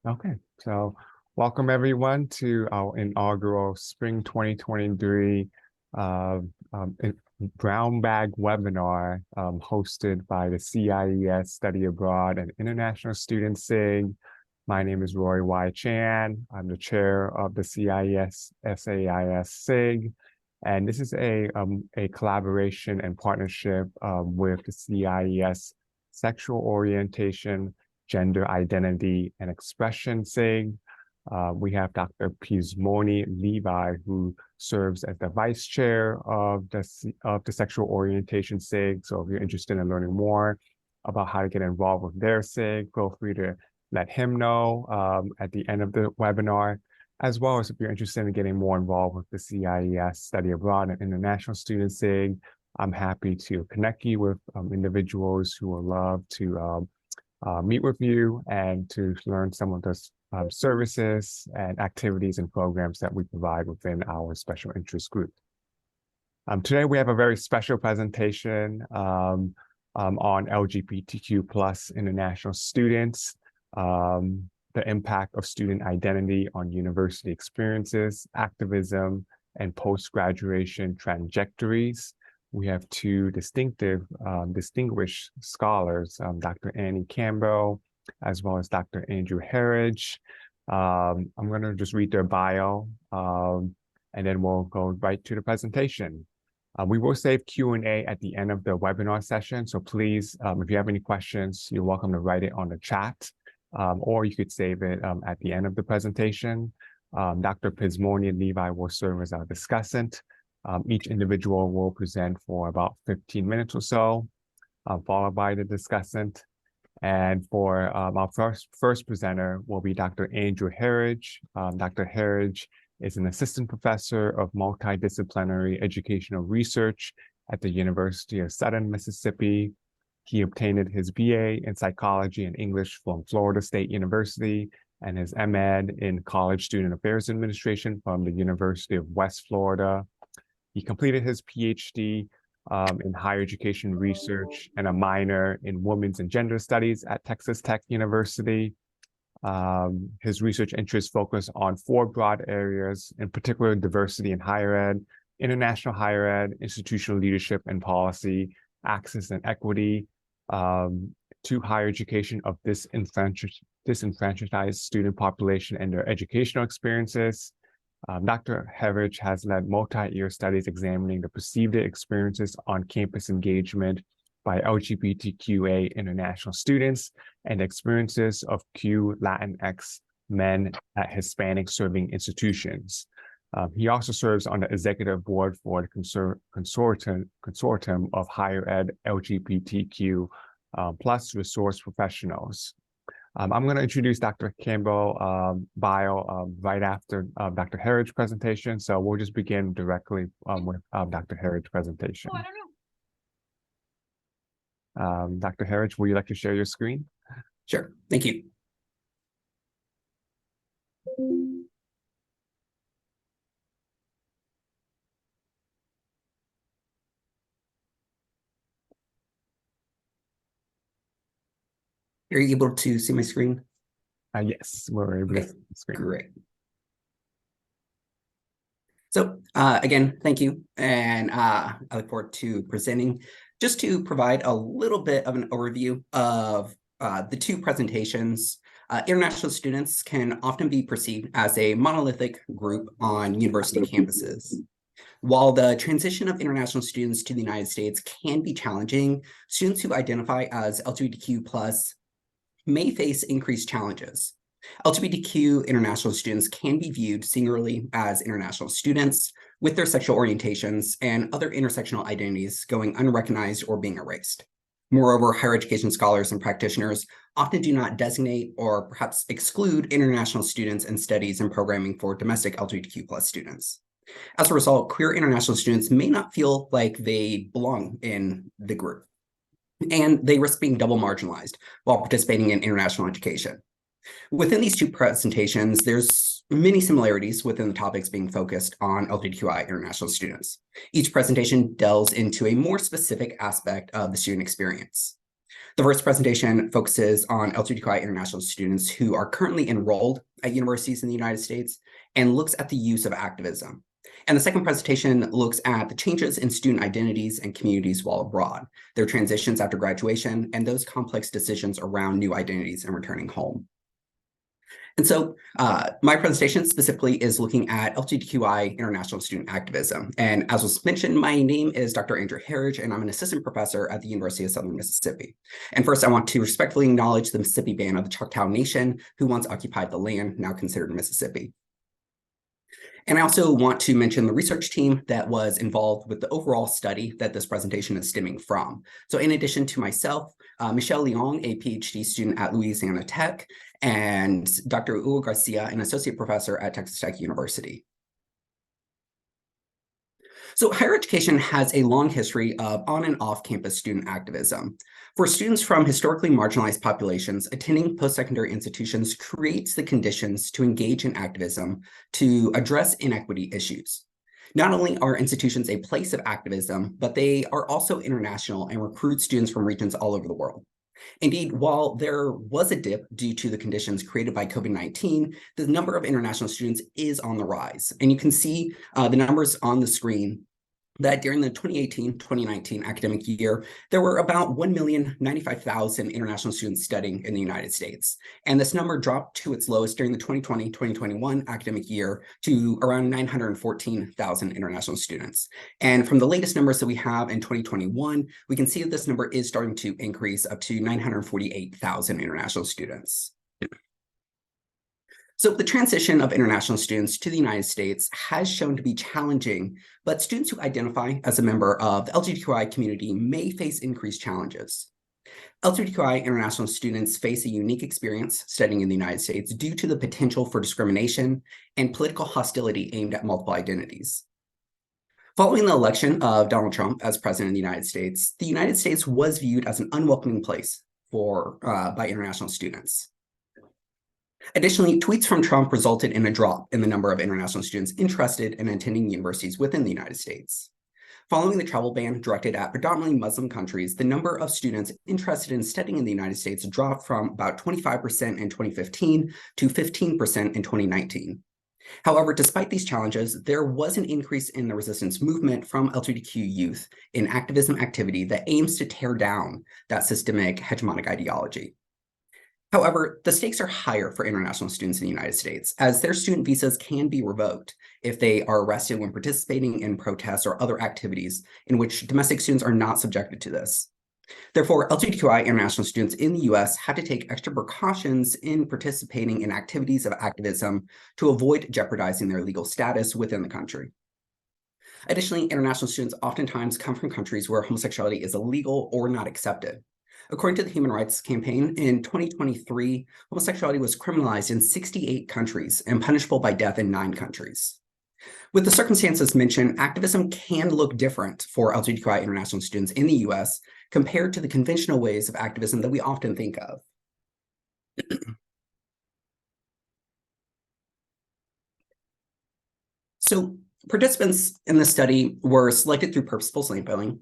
Okay, so welcome everyone to our inaugural Spring 2023 uh, Brown Bag webinar hosted by the CIES Study Abroad and International Student SIG. My name is Roy Y. Chan. I'm the chair of the CIES SAIS SIG. And this is a collaboration and partnership with the CIES Sexual Orientation, Gender Identity and Expression SIG. We have Dr. Pizmony-Levy, who serves as the vice chair of the Sexual Orientation SIG. So if you're interested in learning more about how to get involved with their SIG, feel free to let him know at the end of the webinar, as well as if you're interested in getting more involved with the CIES Study Abroad and International Student SIG. I'm happy to connect you with individuals who will love to meet with you and to learn some of the services and activities and programs that we provide within our special interest group. Today we have a very special presentation on LGBTQ plus international students, the impact of student identity on university experiences, activism, and post-graduation trajectories. We have two distinguished scholars, Dr. Annie Campbell, as well as Dr. Andrew Herridge. I'm going to just read their bio, and then we'll go right to the presentation. We will save Q&A at the end of the webinar session, so please, if you have any questions, you're welcome to write it on the chat, or you could save it at the end of the presentation. Dr. Pizmony-Levy will serve as our discussant. Each individual will present for about 15 minutes or so, followed by the discussant. And for our first presenter will be Dr. Andrew Herridge. Dr. Herridge is an assistant professor of multidisciplinary educational research at the University of Southern Mississippi. He obtained his BA in psychology and English from Florida State University and his MEd in College Student Affairs Administration from the University of West Florida. He completed his Ph.D. In higher education research and a minor in women's and gender studies at Texas Tech University. His research interests focus on four broad areas, in particular diversity in higher ed, international higher ed, institutional leadership and policy, access and equity to higher education of disenfranchised student population and their educational experiences. Dr. Herridge has led multi-year studies examining the perceived experiences on campus engagement by LGBTQA international students and experiences of Q Latinx men at Hispanic serving institutions. He also serves on the executive board for the consortium of higher ed LGBTQ plus resource professionals. I'm going to introduce Dr. Campbell bio right after Dr. Herridge's presentation. So we'll just begin directly with Dr. Herridge's presentation. Oh, I don't know. Dr. Herridge, would you like to share your screen? Sure, thank you. Are you able to see my screen? Yes, we're able to see the screen. Great. So again, thank you. And I look forward to presenting. Just to provide a little bit of an overview of the two presentations. International students can often be perceived as a monolithic group on university campuses. While the transition of international students to the United States can be challenging, students who identify as LGBTQ+ may face increased challenges. LGBTQ international students can be viewed singularly as international students with their sexual orientations and other intersectional identities going unrecognized or being erased. Moreover, higher education scholars and practitioners often do not designate or perhaps exclude international students in studies and programming for domestic LGBTQ+ students. As a result, queer international students may not feel like they belong in the group, and they risk being double marginalized while participating in international education. Within these two presentations, there's many similarities within the topics being focused on LGBTQI international students. Each presentation delves into a more specific aspect of the student experience. The first presentation focuses on LGBTQI international students who are currently enrolled at universities in the United States and looks at the use of activism. And the second presentation looks at the changes in student identities and communities while abroad, their transitions after graduation, and those complex decisions around new identities and returning home. And so my presentation specifically is looking at LGBTQI international student activism. And as was mentioned, my name is Dr. Andrew Herridge, and I'm an assistant professor at the University of Southern Mississippi. And first, I want to respectfully acknowledge the Mississippi Band of the Choctaw Nation, who once occupied the land now considered Mississippi. And I also want to mention the research team that was involved with the overall study that this presentation is stemming from. So in addition to myself, Michelle Leong, a Ph.D. student at Louisiana Tech, and Dr. Hugo Garcia, an associate professor at Texas Tech University. So higher education has a long history of on and off campus student activism. For students from historically marginalized populations, attending post-secondary institutions creates the conditions to engage in activism to address inequity issues. Not only are institutions a place of activism, but they are also international and recruit students from regions all over the world. Indeed, while there was a dip due to the conditions created by COVID-19, the number of international students is on the rise. And you can see the numbers on the screen that during the 2018-2019 academic year, there were about 1,095,000 international students studying in the United States. And this number dropped to its lowest during the 2020-2021 academic year to around 914,000 international students. And from the latest numbers that we have in 2021, we can see that this number is starting to increase up to 948,000 international students. So the transition of international students to the United States has shown to be challenging, but students who identify as a member of the LGBTQI community may face increased challenges. LGBTQI international students face a unique experience studying in the United States due to the potential for discrimination and political hostility aimed at multiple identities. Following the election of Donald Trump as president of the United States was viewed as an unwelcoming place by international students. Additionally, tweets from Trump resulted in a drop in the number of international students interested in attending universities within the United States. Following the travel ban directed at predominantly Muslim countries, the number of students interested in studying in the United States dropped from about 25% in 2015 to 15% in 2019. However, despite these challenges, there was an increase in the resistance movement from LGBTQ youth in activism activity that aims to tear down that systemic hegemonic ideology. However, the stakes are higher for international students in the United States, as their student visas can be revoked if they are arrested when participating in protests or other activities in which domestic students are not subjected to this. Therefore, LGBTQI international students in the US have to take extra precautions in participating in activities of activism to avoid jeopardizing their legal status within the country. Additionally, international students oftentimes come from countries where homosexuality is illegal or not accepted. According to the Human Rights Campaign, in 2023, homosexuality was criminalized in 68 countries and punishable by death in 9 countries. With the circumstances mentioned, activism can look different for LGBTQI international students in the US compared to the conventional ways of activism that we often think of. So participants in the study were selected through purposeful sampling.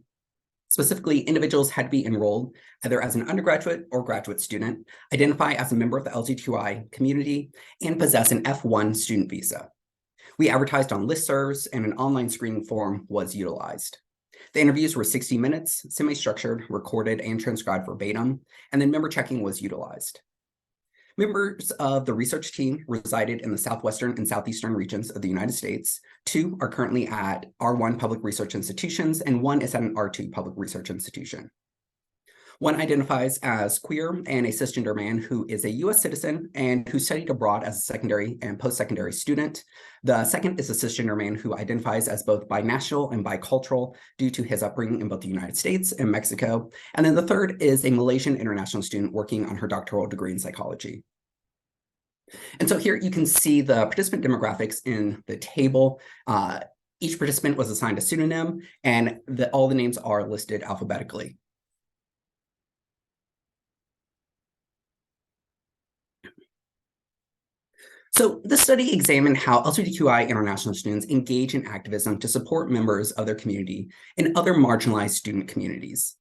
Specifically, individuals had to be enrolled either as an undergraduate or graduate student, identify as a member of the LGBTQI community, and possess an F1 student visa. We advertised on listservs, and an online screening form was utilized. The interviews were 60 minutes, semi-structured, recorded, and transcribed verbatim, and then member checking was utilized. Members of the research team resided in the southwestern and southeastern regions of the United States. 2 are currently at R1 public research institutions, and 1 is at an R2 public research institution. 1 identifies as queer and a cisgender man who is a US citizen and who studied abroad as a secondary and post-secondary student. The second is a cisgender man who identifies as both binational and bicultural due to his upbringing in both the United States and Mexico. And then the third is a Malaysian international student working on her doctoral degree in psychology. And so here you can see the participant demographics in the table. Each participant was assigned a pseudonym, and all the names are listed alphabetically. So this study examined how LGBTQI international students engage in activism to support members of their community and other marginalized student communities.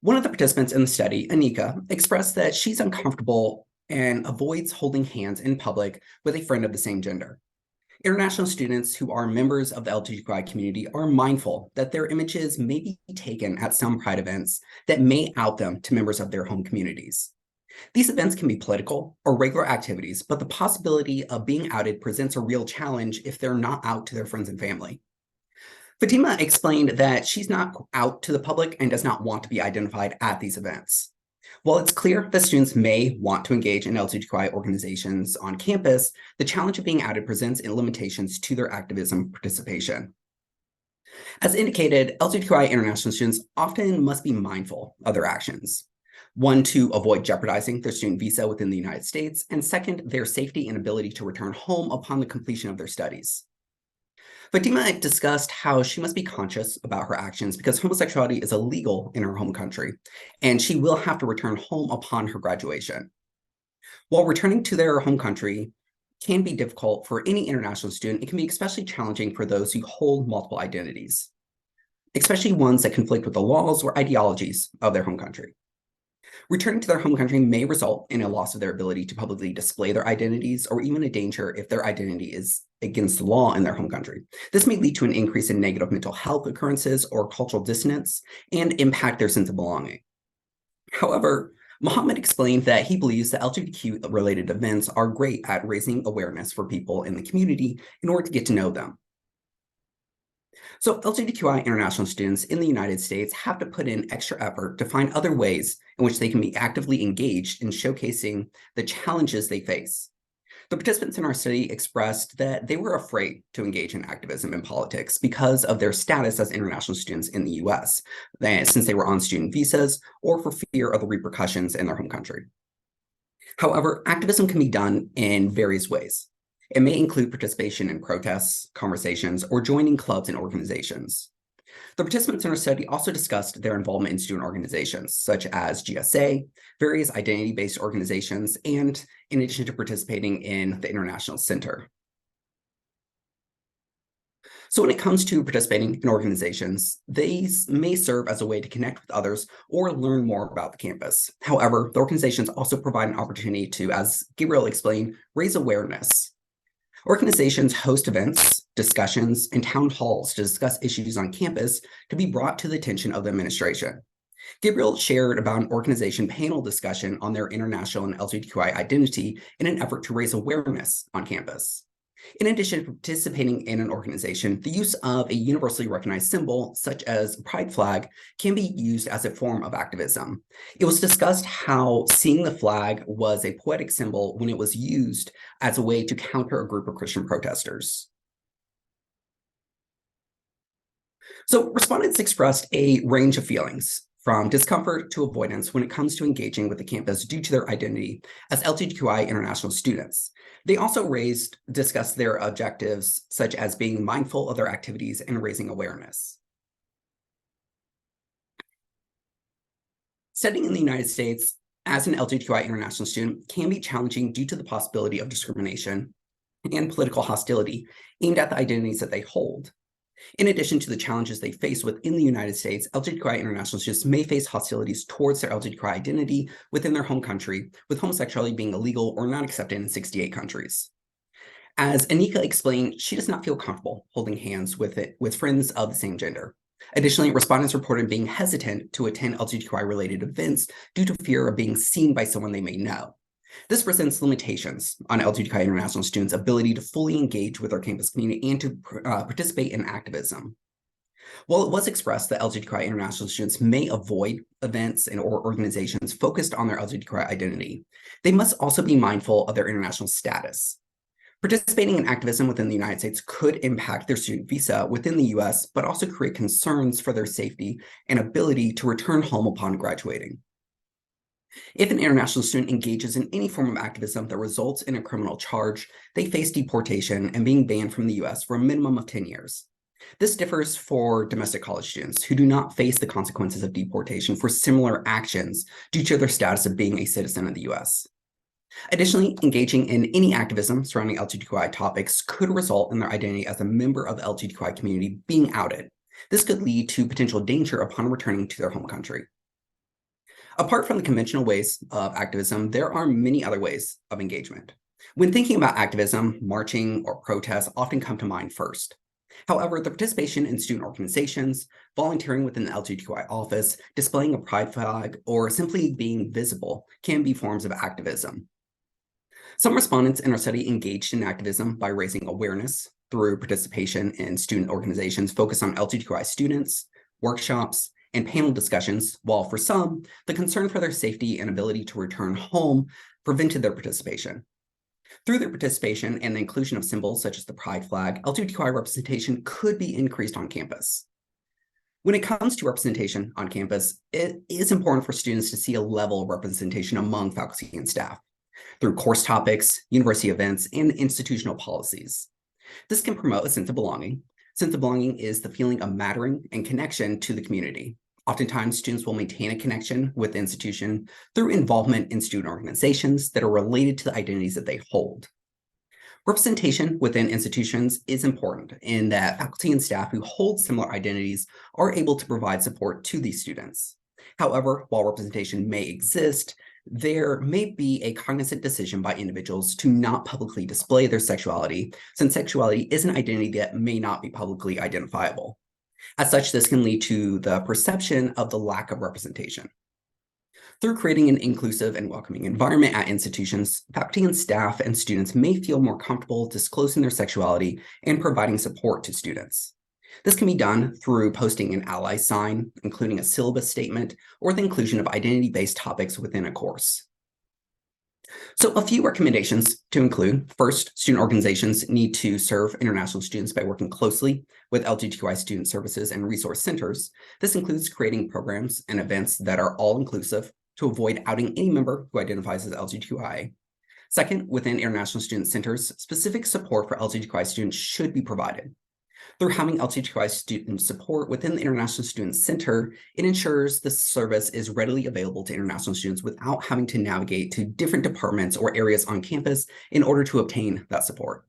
One of the participants in the study, Anika, expressed that she's uncomfortable and avoids holding hands in public with a friend of the same gender. International students who are members of the LGBTQI community are mindful that their images may be taken at some pride events that may out them to members of their home communities. These events can be political or regular activities, but the possibility of being outed presents a real challenge if they're not out to their friends and family. Fatima explained that she's not out to the public and does not want to be identified at these events. While it's clear that students may want to engage in LGBTQI organizations on campus, the challenge of being outed presents limitations to their activism participation. As indicated, LGBTQI international students often must be mindful of their actions. One, to avoid jeopardizing their student visa within the United States, and second, their safety and ability to return home upon the completion of their studies. Fatima discussed how she must be conscious about her actions because homosexuality is illegal in her home country, and she will have to return home upon her graduation. While returning to their home country can be difficult for any international student, it can be especially challenging for those who hold multiple identities, especially ones that conflict with the laws or ideologies of their home country. Returning to their home country may result in a loss of their ability to publicly display their identities, or even a danger if their identity is against the law in their home country. This may lead to an increase in negative mental health occurrences or cultural dissonance and impact their sense of belonging. However, Mohammed explained that he believes that LGBTQ-related events are great at raising awareness for people in the community in order to get to know them. So LGBTQI international students in the United States have to put in extra effort to find other ways in which they can be actively engaged in showcasing the challenges they face. The participants in our study expressed that they were afraid to engage in activism and politics because of their status as international students in the US, since they were on student visas or for fear of the repercussions in their home country. However, activism can be done in various ways. It may include participation in protests, conversations, or joining clubs and organizations. The participants in our study also discussed their involvement in student organizations, such as GSA, various identity-based organizations, and in addition to participating in the International Center. So when it comes to participating in organizations, these may serve as a way to connect with others or learn more about the campus. However, the organizations also provide an opportunity to, as Gabriel explained, raise awareness. Organizations host events, discussions, and town halls to discuss issues on campus to be brought to the attention of the administration. Gabriel shared about an organization panel discussion on their international and LGBTQI identity in an effort to raise awareness on campus. In addition to participating in an organization, the use of a universally recognized symbol, such as a pride flag, can be used as a form of activism. It was discussed how seeing the flag was a poetic symbol when it was used as a way to counter a group of Christian protesters. So respondents expressed a range of feelings, from discomfort to avoidance when it comes to engaging with the campus due to their identity as LGBTQI international students. They also discussed their objectives, such as being mindful of their activities and raising awareness. Studying in the United States as an LGBTQI international student can be challenging due to the possibility of discrimination and political hostility aimed at the identities that they hold. In addition to the challenges they face within the United States, LGBTQI international students may face hostilities towards their LGBTQI identity within their home country, with homosexuality being illegal or not accepted in 68 countries. As Anika explained, she does not feel comfortable holding hands with friends of the same gender. Additionally, respondents reported being hesitant to attend LGBTQI-related events due to fear of being seen by someone they may know. This presents limitations on LGBTQI international students' ability to fully engage with our campus community and to participate in activism. While it was expressed that LGBTQI international students may avoid events or organizations focused on their LGBTQI identity, they must also be mindful of their international status. Participating in activism within the United States could impact their student visa within the US, but also create concerns for their safety and ability to return home upon graduating. If an international student engages in any form of activism that results in a criminal charge, they face deportation and being banned from the US for a minimum of 10 years. This differs for domestic college students who do not face the consequences of deportation for similar actions due to their status of being a citizen of the US. Additionally, engaging in any activism surrounding LGBTQI topics could result in their identity as a member of the LGBTQI community being outed. This could lead to potential danger upon returning to their home country. Apart from the conventional ways of activism, there are many other ways of engagement. When thinking about activism, marching or protests often come to mind first. However, the participation in student organizations, volunteering within the LGBTQI office, displaying a pride flag, or simply being visible can be forms of activism. Some respondents in our study engaged in activism by raising awareness through participation in student organizations focused on LGBTQI students, workshops, and panel discussions, while for some, the concern for their safety and ability to return home prevented their participation. Through their participation and the inclusion of symbols such as the pride flag, LGBTQI representation could be increased on campus. When it comes to representation on campus, it is important for students to see a level of representation among faculty and staff through course topics, university events, and institutional policies. This can promote a sense of belonging. Sense of belonging is the feeling of mattering and connection to the community. Oftentimes, students will maintain a connection with the institution through involvement in student organizations that are related to the identities that they hold. Representation within institutions is important in that faculty and staff who hold similar identities are able to provide support to these students. However, while representation may exist, there may be a cognizant decision by individuals to not publicly display their sexuality, since sexuality is an identity that may not be publicly identifiable. As such, this can lead to the perception of the lack of representation. Through creating an inclusive and welcoming environment at institutions, faculty and staff and students may feel more comfortable disclosing their sexuality and providing support to students. This can be done through posting an ally sign, including a syllabus statement, or the inclusion of identity-based topics within a course. So a few recommendations to include. First, student organizations need to serve international students by working closely with LGBTQI student services and resource centers. This includes creating programs and events that are all-inclusive to avoid outing any member who identifies as LGBTQI. Second, within international student centers, specific support for LGBTQI students should be provided. Through having LGBTQI student support within the International Student Center, it ensures the service is readily available to international students without having to navigate to different departments or areas on campus in order to obtain that support.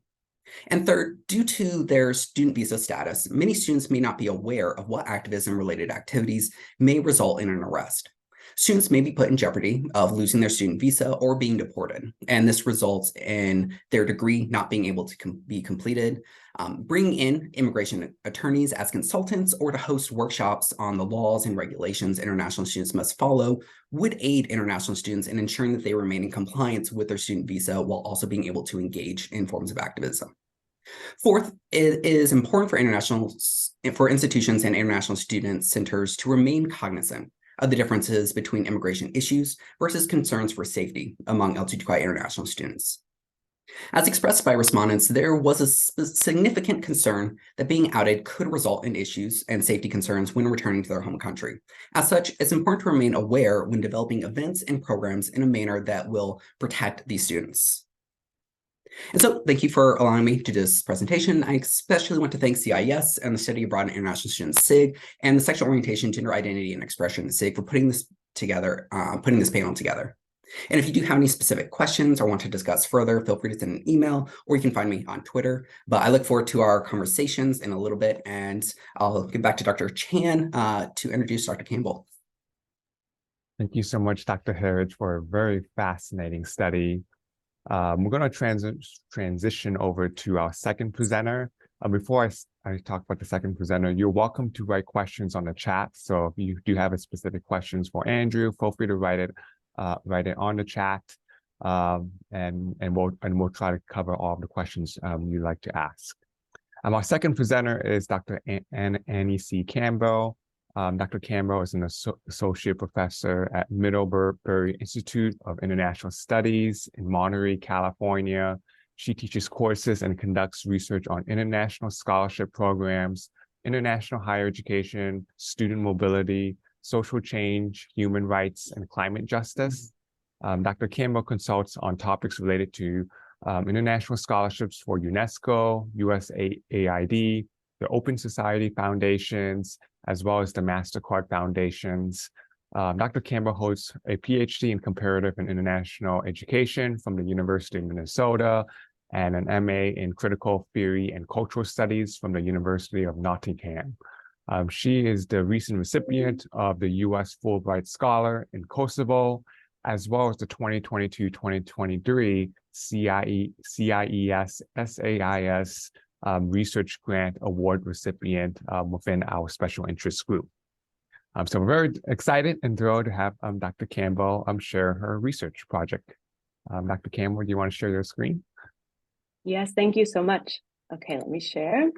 And third, due to their student visa status, many students may not be aware of what activism-related activities may result in an arrest. Students may be put in jeopardy of losing their student visa or being deported, and this results in their degree not being able to be completed. Bringing in immigration attorneys as consultants or to host workshops on the laws and regulations international students must follow would aid international students in ensuring that they remain in compliance with their student visa while also being able to engage in forms of activism. Fourth, it is important for institutions and international student centers to remain cognizant of the differences between immigration issues versus concerns for safety among LGBTQI international students. As expressed by respondents, there was a significant concern that being outed could result in issues and safety concerns when returning to their home country. As such, it's important to remain aware when developing events and programs in a manner that will protect these students. And so thank you for allowing me to do this presentation. I especially want to thank CIES and the Study Abroad and International Students SIG and the Sexual Orientation, Gender Identity, and Expression SIG for putting this together, putting this panel together. And if you do have any specific questions or want to discuss further, feel free to send an email or you can find me on Twitter. But I look forward to our conversations in a little bit, and I'll get back to Dr. Chan to introduce Dr. Campbell. Thank you so much, Dr. Herridge, for a very fascinating study. We're going to transition over to our second presenter. Before I talk about the second presenter, you're welcome to write questions on the chat. So if you do have a specific questions for Andrew, feel free to write it on the chat, and we'll try to cover all of the questions you'd like to ask. Our second presenter is Dr. Annie C. Campbell. Dr. Campbell is an associate professor at Middlebury Institute of International Studies in Monterey, California. She teaches courses and conducts research on international scholarship programs, international higher education, student mobility, social change, human rights, and climate justice. Dr. Campbell consults on topics related to international scholarships for UNESCO, USAID, the Open Society Foundations, as well as the MasterCard Foundations. Dr. Campbell holds a Ph.D. in Comparative and International Education from the University of Minnesota and an MA in Critical Theory and Cultural Studies from the University of Nottingham. She is the recent recipient of the U.S. Fulbright Scholar in Kosovo, as well as the 2022-2023 CIES SAIS Research Grant Award recipient within our special interest group. So we're very excited and thrilled to have Dr. Campbell share her research project. Dr. Campbell, do you want to share your screen? Yes, thank you so much. Okay, let me share.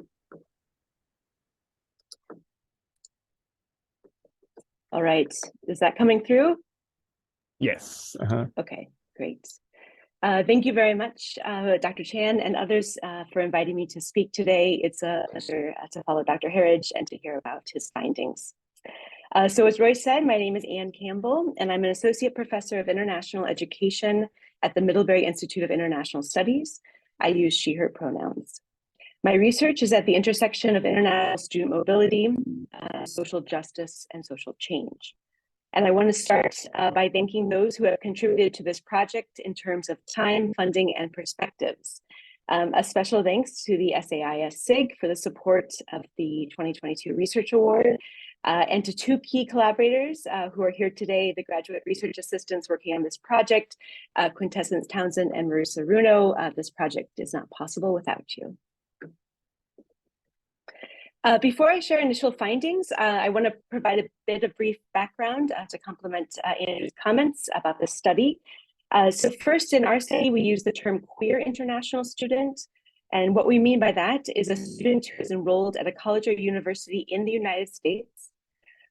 All right, is that coming through? Yes. Okay, great. Thank you very much, Dr. Chan and others for inviting me to speak today. It's a pleasure to follow Dr. Herridge and to hear about his findings. So as Roy said, my name is Ann Campbell, and I'm an associate professor of international education at the Middlebury Institute of International Studies. I use she, her pronouns. My research is at the intersection of international student mobility, social justice, and social change. And I want to start by thanking those who have contributed to this project in terms of time, funding, and perspectives. A special thanks to the SAIS SIG for the support of the 2022 Research Award, and to two key collaborators who are here today, the graduate research assistants working on this project, Quintessence Townsend and Marissa Runo. This project is not possible without you. Before I share initial findings, I want to provide a bit of brief background to complement Andrew's comments about this study. So first, in our study, we use the term queer international student. And what we mean by that is a student who is enrolled at a college or university in the United States,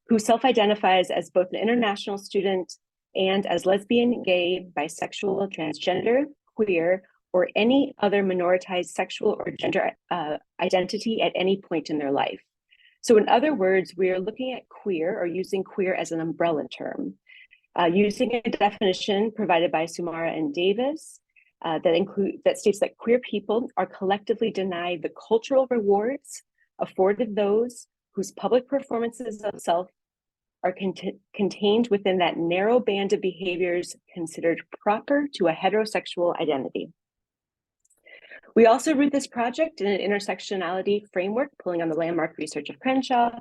who self-identifies as both an international student and as lesbian, gay, bisexual, transgender, queer, or any other minoritized sexual or gender identity at any point in their life. So in other words, we are looking at queer or using queer as an umbrella term, using a definition provided by Sumara and Davis that states that queer people are collectively denied the cultural rewards afforded those whose public performances of self are contained within that narrow band of behaviors considered proper to a heterosexual identity. We also root this project in an intersectionality framework, pulling on the landmark research of Crenshaw,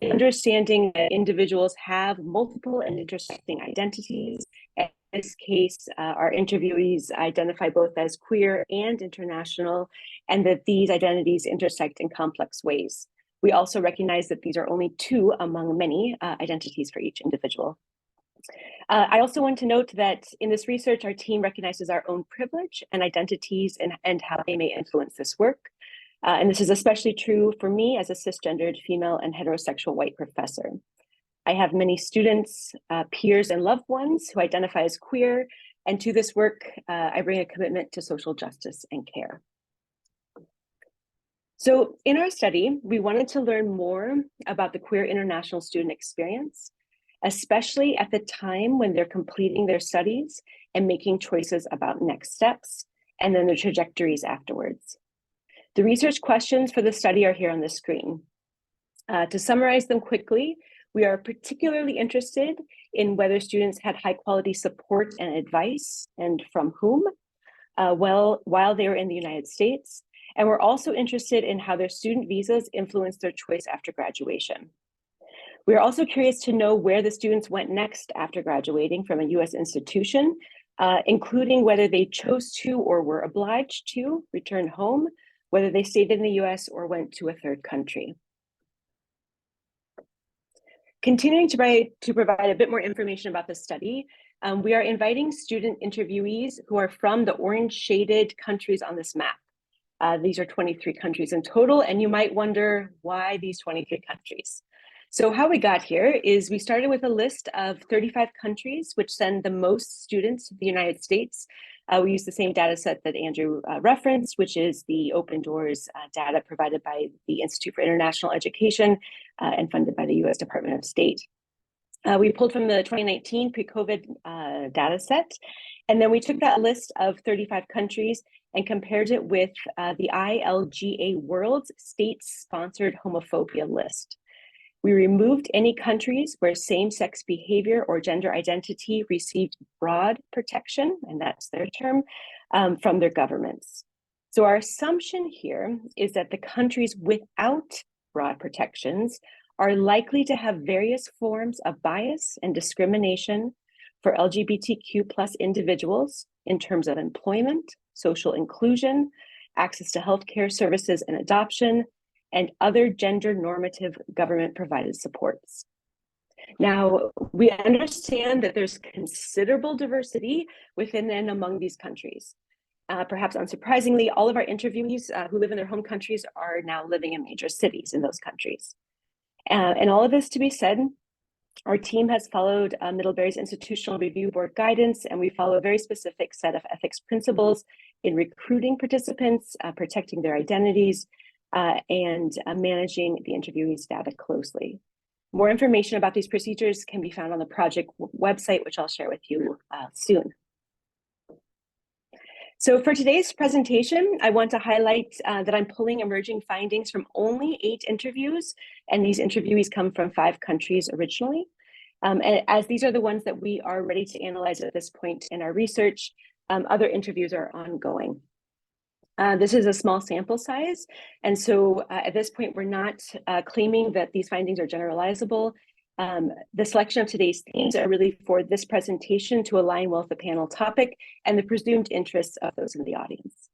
in understanding that individuals have multiple and intersecting identities. In this case, our interviewees identify both as queer and international, and that these identities intersect in complex ways. We also recognize that these are only two among many identities for each individual. I also want to note that in this research, our team recognizes our own privilege and identities and how they may influence this work. And this is especially true for me as a cisgendered female and heterosexual white professor. I have many students, peers, and loved ones who identify as queer, and to this work, I bring a commitment to social justice and care. So in our study, we wanted to learn more about the queer international student experience, especially at the time when they're completing their studies and making choices about next steps, and then the trajectories afterwards. The research questions for the study are here on the screen. To summarize them quickly, we are particularly interested in whether students had high quality support and advice, and from whom, while they were in the United States. And we're also interested in how their student visas influenced their choice after graduation. We are also curious to know where the students went next after graduating from a US institution, including whether they chose to or were obliged to return home, whether they stayed in the US or went to a third country. Continuing to provide a bit more information about the study, we are inviting student interviewees who are from the orange shaded countries on this map. These are 23 countries in total, and you might wonder why these 23 countries. So how we got here is we started with a list of 35 countries which send the most students to the United States. We use the same data set that Andrew referenced, which is the Open Doors data provided by the Institute for International Education and funded by the US Department of State. We pulled from the 2019 pre-COVID data set, and then we took that list of 35 countries and compared it with the ILGA World's state-sponsored homophobia list. We removed any countries where same-sex behavior or gender identity received broad protection, and that's their term, from their governments. So our assumption here is that the countries without broad protections are likely to have various forms of bias and discrimination for LGBTQ plus individuals in terms of employment, social inclusion, access to healthcare services and adoption, and other gender normative government provided supports. Now, we understand that there's considerable diversity within and among these countries. Perhaps unsurprisingly, all of our interviewees who live in their home countries are now living in major cities in those countries. And all of this to be said, our team has followed Middlebury's Institutional Review Board guidance, and we follow a very specific set of ethics principles in recruiting participants, protecting their identities, and managing the interviewees' data closely. More information about these procedures can be found on the project website, which I'll share with you soon. So for today's presentation, I want to highlight that I'm pulling emerging findings from only 8 interviews, and these interviewees come from 5 countries originally. And as these are the ones that we are ready to analyze at this point in our research, other interviews are ongoing. This is a small sample size, and so at this point, we're not claiming that these findings are generalizable. The selection of today's themes are really for this presentation to align well with the panel topic and the presumed interests of those in the audience.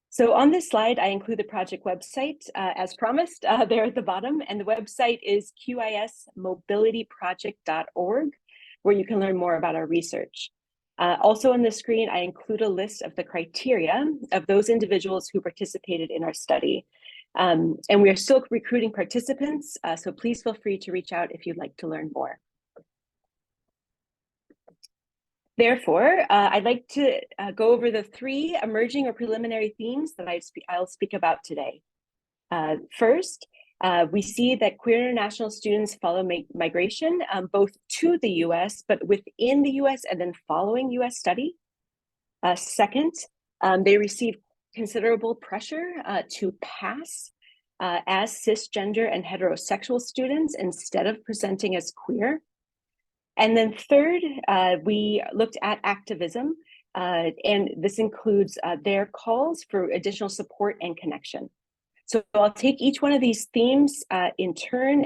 So on this slide, I include the project website as promised there at the bottom, and the website is QISmobilityproject.org, where you can learn more about our research. Also on the screen, I include a list of the criteria of those individuals who participated in our study. And we are still recruiting participants, so please feel free to reach out if you'd like to learn more. Therefore, I'd like to go over the 3 emerging or preliminary themes that I'll speak about today. First, we see that queer international students follow migration, both to the US, but within the US and then following US study. Second, they receive considerable pressure to pass as cisgender and heterosexual students instead of presenting as queer. And then third, we looked at activism, and this includes their calls for additional support and connection. So I'll take each one of these themes in turn,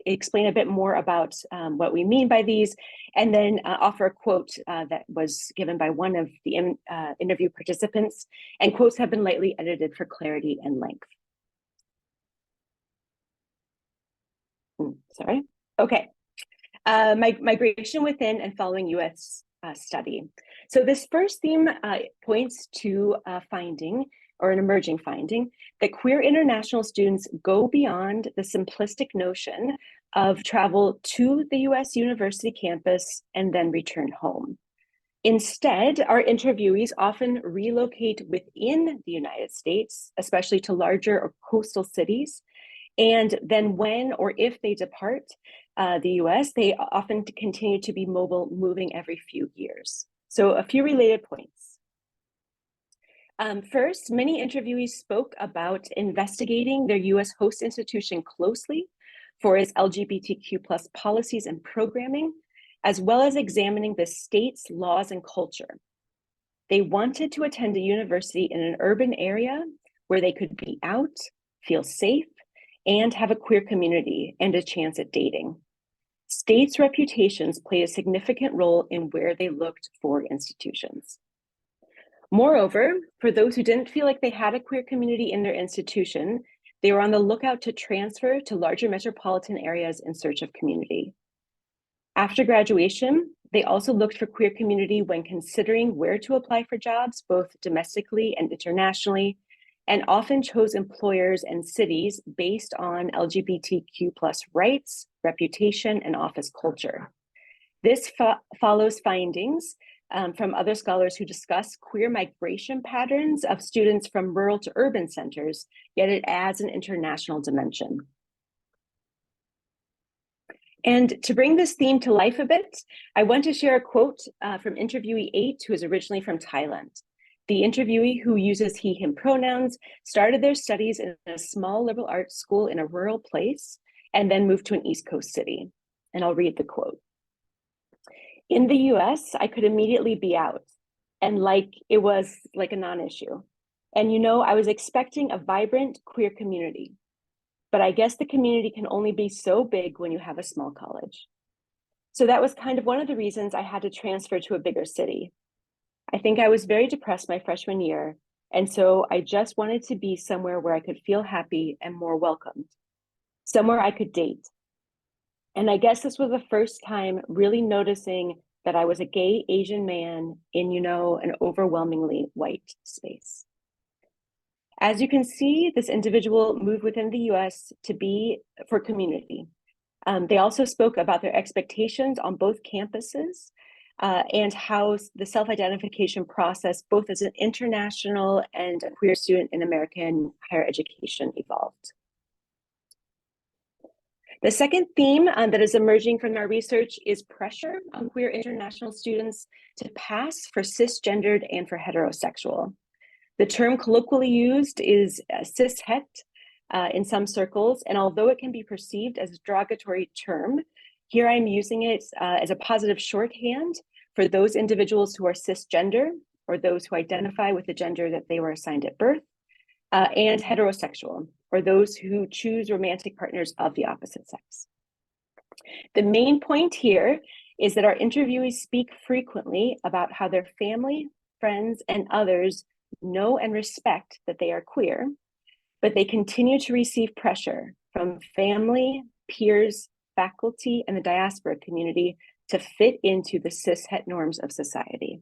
explain a bit more about what we mean by these, and then offer a quote that was given by one of the interview participants, and quotes have been lightly edited for clarity and length. Sorry. Okay. Migration within and following US study. So this first theme points to a finding, or an emerging finding, that queer international students go beyond the simplistic notion of travel to the US university campus and then return home. Instead, our interviewees often relocate within the United States, especially to larger or coastal cities. And then when or if they depart the US, they often continue to be mobile, moving every few years. So a few related points. First, many interviewees spoke about investigating their US host institution closely for its LGBTQ plus policies and programming, as well as examining the state's laws and culture. They wanted to attend a university in an urban area where they could be out, feel safe, and have a queer community and a chance at dating. States' reputations played a significant role in where they looked for institutions. Moreover, for those who didn't feel like they had a queer community in their institution, they were on the lookout to transfer to larger metropolitan areas in search of community. After graduation, they also looked for queer community when considering where to apply for jobs, both domestically and internationally, and often chose employers and cities based on LGBTQ plus rights, reputation, and office culture. This follows findings from other scholars who discuss queer migration patterns of students from rural to urban centers, yet it adds an international dimension. And to bring this theme to life a bit, I want to share a quote from interviewee 8, who is originally from Thailand. The interviewee, who uses he, him pronouns, started their studies in a small liberal arts school in a rural place, and then moved to an East Coast city. And I'll read the quote. In the US, I could immediately be out, and it was like a non-issue. And I was expecting a vibrant queer community. but I guess the community can only be so big when you have a small college. So that was kind of one of the reasons I had to transfer to a bigger city. I think I was very depressed my freshman year, and so I just wanted to be somewhere where I could feel happy and more welcomed, somewhere I could date. And I guess this was the first time really noticing that I was a gay Asian man in, an overwhelmingly white space. As you can see, this individual moved within the US to be for community. They also spoke about their expectations on both campuses and how the self-identification process, both as an international and a queer student in American higher education, evolved. The second theme that is emerging from our research is pressure on queer international students to pass for cisgendered and for heterosexual. The term colloquially used is cishet in some circles, and although it can be perceived as a derogatory term, here I'm using it as a positive shorthand for those individuals who are cisgender, or those who identify with the gender that they were assigned at birth, and heterosexual, or those who choose romantic partners of the opposite sex. The main point here is that our interviewees speak frequently about how their family, friends, and others know and respect that they are queer, but they continue to receive pressure from family, peers, faculty, and the diaspora community to fit into the cishet norms of society.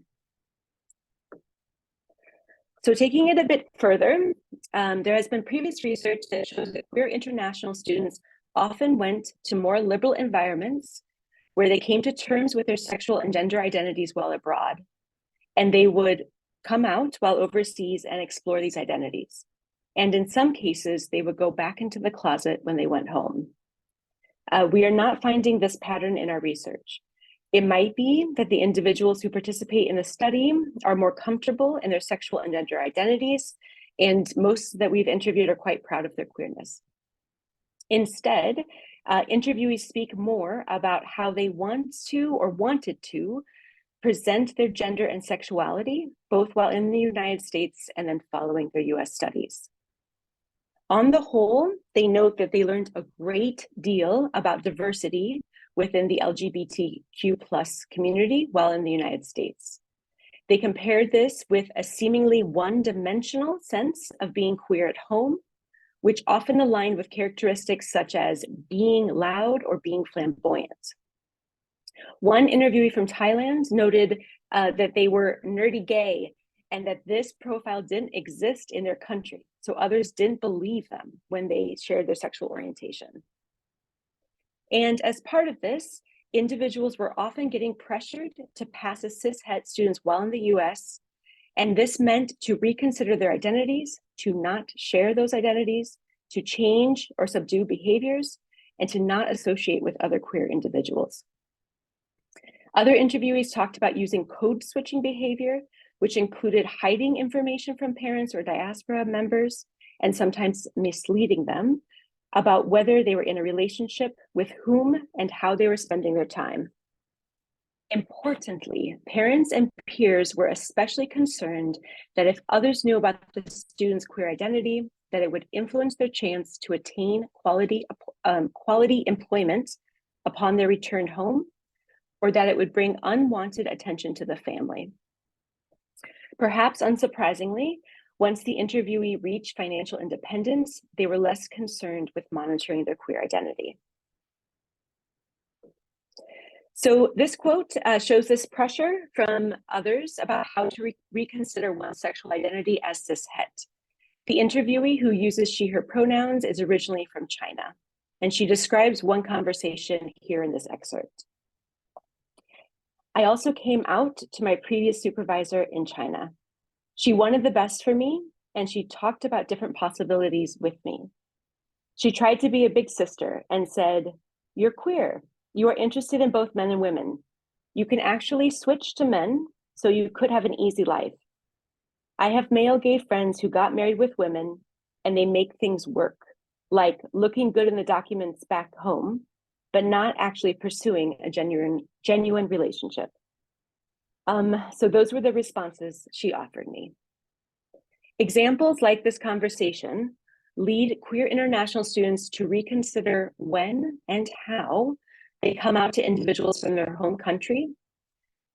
So taking it a bit further, there has been previous research that shows that queer international students often went to more liberal environments where they came to terms with their sexual and gender identities while abroad, and they would come out while overseas and explore these identities. And in some cases, they would go back into the closet when they went home. We are not finding this pattern in our research. It might be that the individuals who participate in the study are more comfortable in their sexual and gender identities, and most that we've interviewed are quite proud of their queerness. Instead, interviewees speak more about how they want to or wanted to present their gender and sexuality, both while in the United States and then following their US studies. On the whole, they note that they learned a great deal about diversity within the LGBTQ plus community while in the United States. They compared this with a seemingly one-dimensional sense of being queer at home, which often aligned with characteristics such as being loud or being flamboyant. One interviewee from Thailand noted that they were nerdy gay and that this profile didn't exist in their country, so others didn't believe them when they shared their sexual orientation. And as part of this, individuals were often getting pressured to pass as cishet students while in the US, and this meant to reconsider their identities, to not share those identities, to change or subdue behaviors, and to not associate with other queer individuals. Other interviewees talked about using code switching behavior, which included hiding information from parents or diaspora members, and sometimes misleading them about whether they were in a relationship, with whom, and how they were spending their time. Importantly, parents and peers were especially concerned that if others knew about the student's queer identity, that it would influence their chance to attain quality employment upon their return home, or that it would bring unwanted attention to the family. Perhaps unsurprisingly, once the interviewee reached financial independence, they were less concerned with monitoring their queer identity. So this quote shows this pressure from others about how to reconsider one's sexual identity as cishet. The interviewee, who uses she, her pronouns, is originally from China, and she describes one conversation here in this excerpt. I also came out to my previous supervisor in China. She wanted the best for me, and she talked about different possibilities with me. She tried to be a big sister and said, "You're queer. You are interested in both men and women. You can actually switch to men, so you could have an easy life. I have male gay friends who got married with women, and they make things work, like looking good in the documents back home, but not actually pursuing a genuine relationship." So those were the responses she offered me. Examples like this conversation lead queer international students to reconsider when and how they come out to individuals from their home country,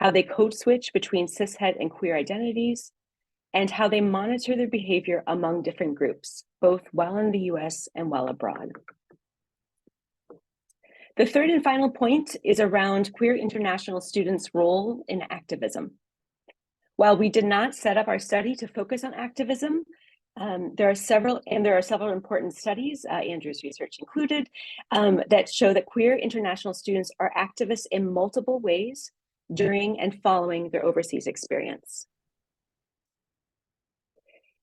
how they code switch between cishet and queer identities, and how they monitor their behavior among different groups, both while in the US and while abroad. The third and final point is around queer international students' role in activism. While we did not set up our study to focus on activism, there are several important studies, Andrew's research included, that show that queer international students are activists in multiple ways during and following their overseas experience.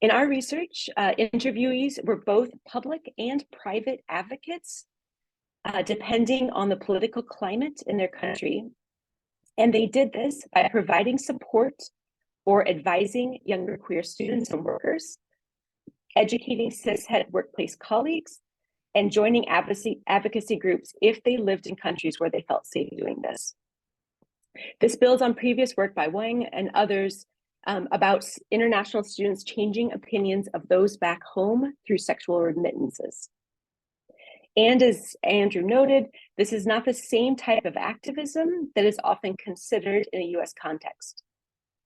In our research, interviewees were both public and private advocates, depending on the political climate in their country. And they did this by providing support or advising younger queer students and workers, educating cishet workplace colleagues, and joining advocacy groups if they lived in countries where they felt safe doing this. This builds on previous work by Wang and others about international students changing opinions of those back home through sexual remittances. And as Andrew noted, this is not the same type of activism that is often considered in a US context.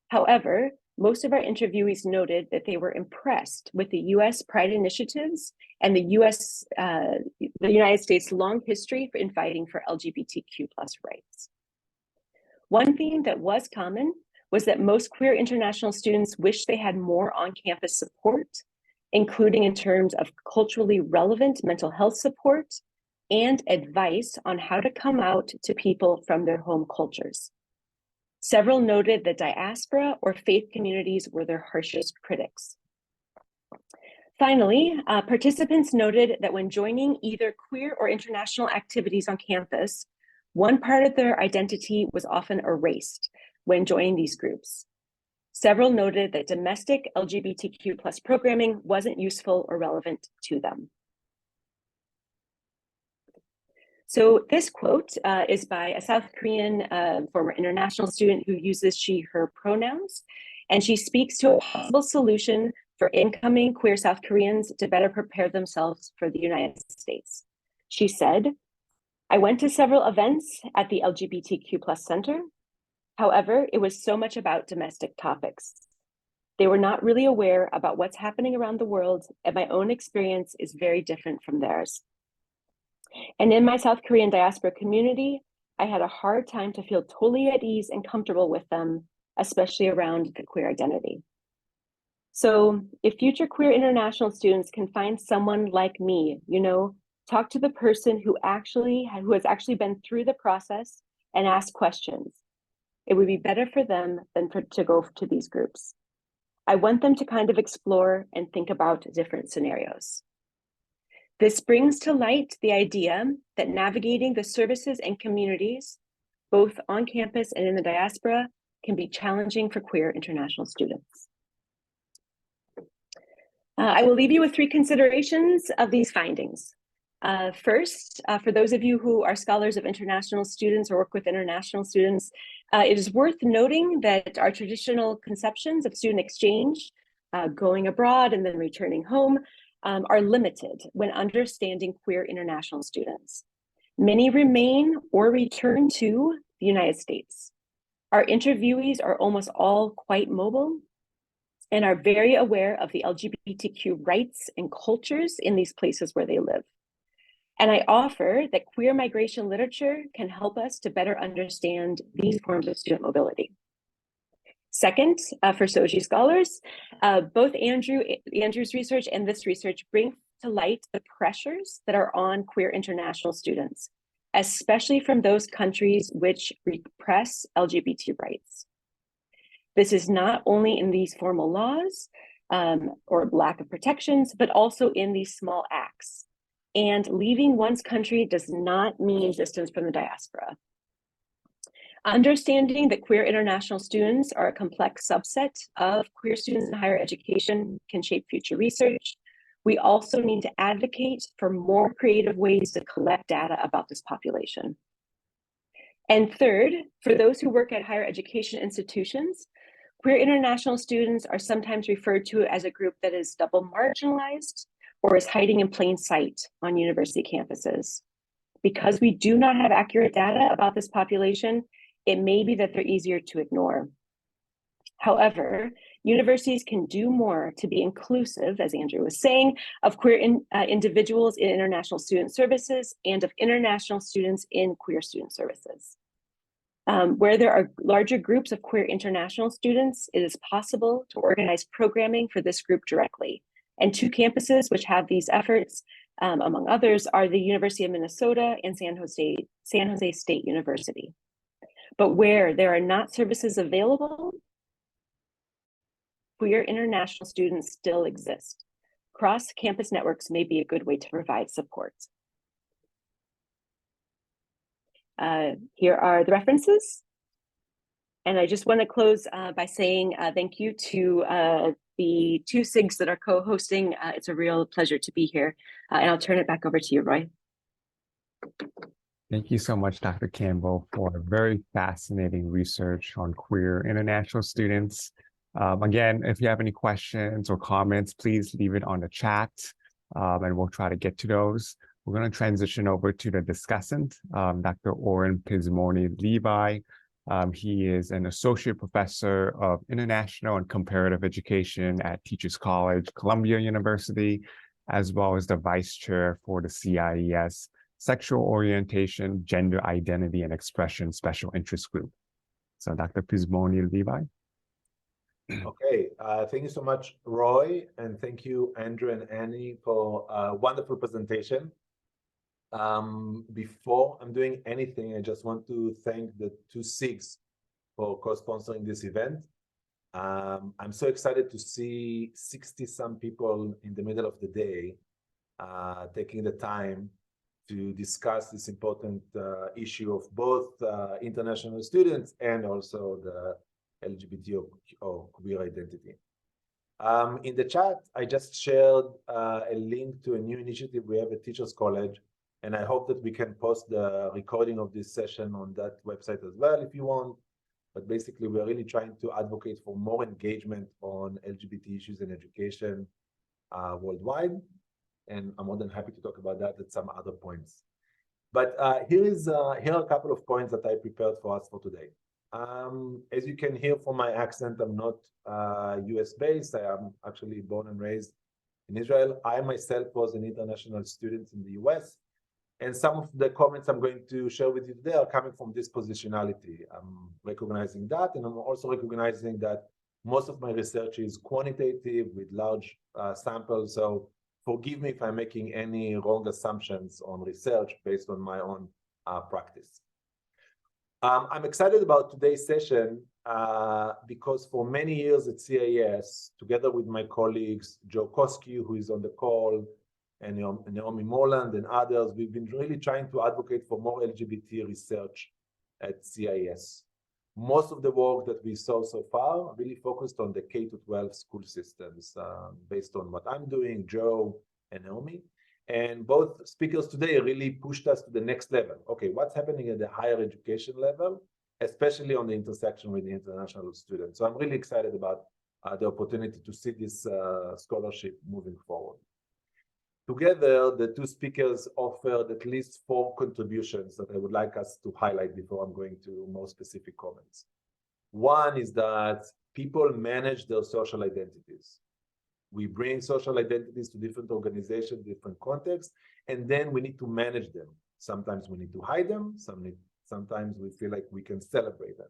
However, most of our interviewees noted that they were impressed with the US Pride initiatives and the United States' long history in fighting for LGBTQ+ rights. One theme that was common was that most queer international students wish they had more on-campus support, including in terms of culturally relevant mental health support and advice on how to come out to people from their home cultures. Several noted that diaspora or faith communities were their harshest critics. Finally, participants noted that when joining either queer or international activities on campus, one part of their identity was often erased when joining these groups. Several noted that domestic LGBTQ+ programming wasn't useful or relevant to them. So this quote is by a South Korean former international student who uses she, her pronouns, and she speaks to a possible solution for incoming queer South Koreans to better prepare themselves for the United States. She said, "I went to several events at the LGBTQ+ Center. However, it was so much about domestic topics. They were not really aware about what's happening around the world, and my own experience is very different from theirs. And in my South Korean diaspora community, I had a hard time to feel totally at ease and comfortable with them, especially around the queer identity. So if future queer international students can find someone like me, talk to the person who has actually been through the process and ask questions. It would be better for them than to go to these groups. I want them to kind of explore and think about different scenarios." This brings to light the idea that navigating the services and communities, both on campus and in the diaspora, can be challenging for queer international students. I will leave you with 3 considerations of these findings. First, for those of you who are scholars of international students or work with international students, it is worth noting that our traditional conceptions of student exchange, going abroad and then returning home, are limited when understanding queer international students. Many remain or return to the United States. Our interviewees are almost all quite mobile and are very aware of the LGBTQ rights and cultures in these places where they live. And I offer that queer migration literature can help us to better understand these forms of student mobility. Second, for SOGIE scholars, both Andrew's research and this research bring to light the pressures that are on queer international students, especially from those countries which repress LGBT rights. This is not only in these formal laws or lack of protections, but also in these small acts. And leaving one's country does not mean distance from the diaspora. Understanding that queer international students are a complex subset of queer students in higher education can shape future research. We also need to advocate for more creative ways to collect data about this population. And third, for those who work at higher education institutions, queer international students are sometimes referred to as a group that is double marginalized or is hiding in plain sight on university campuses. Because we do not have accurate data about this population, it may be that they're easier to ignore. However, universities can do more to be inclusive, as Andrew was saying, of queer individuals in international student services and of international students in queer student services. Where there are larger groups of queer international students, it is possible to organize programming for this group directly. And two campuses which have these efforts, among others, are the University of Minnesota and San Jose State University. But where there are not services available, queer international students still exist. Cross-campus networks may be a good way to provide support. Here are the references. And I just want to close by saying thank you to the two SIGs that are co-hosting. It's a real pleasure to be here. And I'll turn it back over to you, Roy. Thank you so much, Dr. Campbell, for very fascinating research on queer international students. Again, if you have any questions or comments, please leave it on the chat and we'll try to get to those. We're going to transition over to the discussant, Dr. Oren Pizmony-Levy. He is an associate professor of international and comparative education at Teachers College, Columbia University, as well as the vice chair for the CIES Sexual Orientation, Gender Identity and Expression Special Interest Group. So Dr. Pizmony-Levy. Okay, thank you so much, Roy, and thank you, Andrew and Annie, for a wonderful presentation. Before I'm doing anything, I just want to thank the two SIGs for co-sponsoring this event. I'm so excited to see 60-some people in the middle of the day taking the time to discuss this important issue of both international students and also the LGBTQ or queer identity. In the chat, I just shared a link to a new initiative we have at Teachers College, and I hope that we can post the recording of this session on that website as well if you want. But basically, we're really trying to advocate for more engagement on LGBT issues in education worldwide. And I'm more than happy to talk about that at some other points. But here are a couple of points that I prepared for us for today. As you can hear from my accent, I'm not US based. I am actually born and raised in Israel. I myself was an international student in the US. And some of the comments I'm going to share with you today are coming from this positionality. I'm recognizing that, and I'm also recognizing that most of my research is quantitative with large samples. So forgive me if I'm making any wrong assumptions on research based on my own practice. I'm excited about today's session because for many years at CIES, together with my colleagues, Joe Koski, who is on the call, and Naomi Morland and others, we've been really trying to advocate for more LGBT research at CIES. Most of the work that we saw so far really focused on the K-12 school systems, based on what I'm doing, Joe and Naomi. And both speakers today really pushed us to the next level. Okay, what's happening at the higher education level, especially on the intersection with the international students. So I'm really excited about the opportunity to see this scholarship moving forward. Together, the two speakers offered at least 4 contributions that I would like us to highlight before I'm going to more specific comments. One is that people manage their social identities. We bring social identities to different organizations, different contexts, and then we need to manage them. Sometimes we need to hide them, sometimes we feel like we can celebrate them.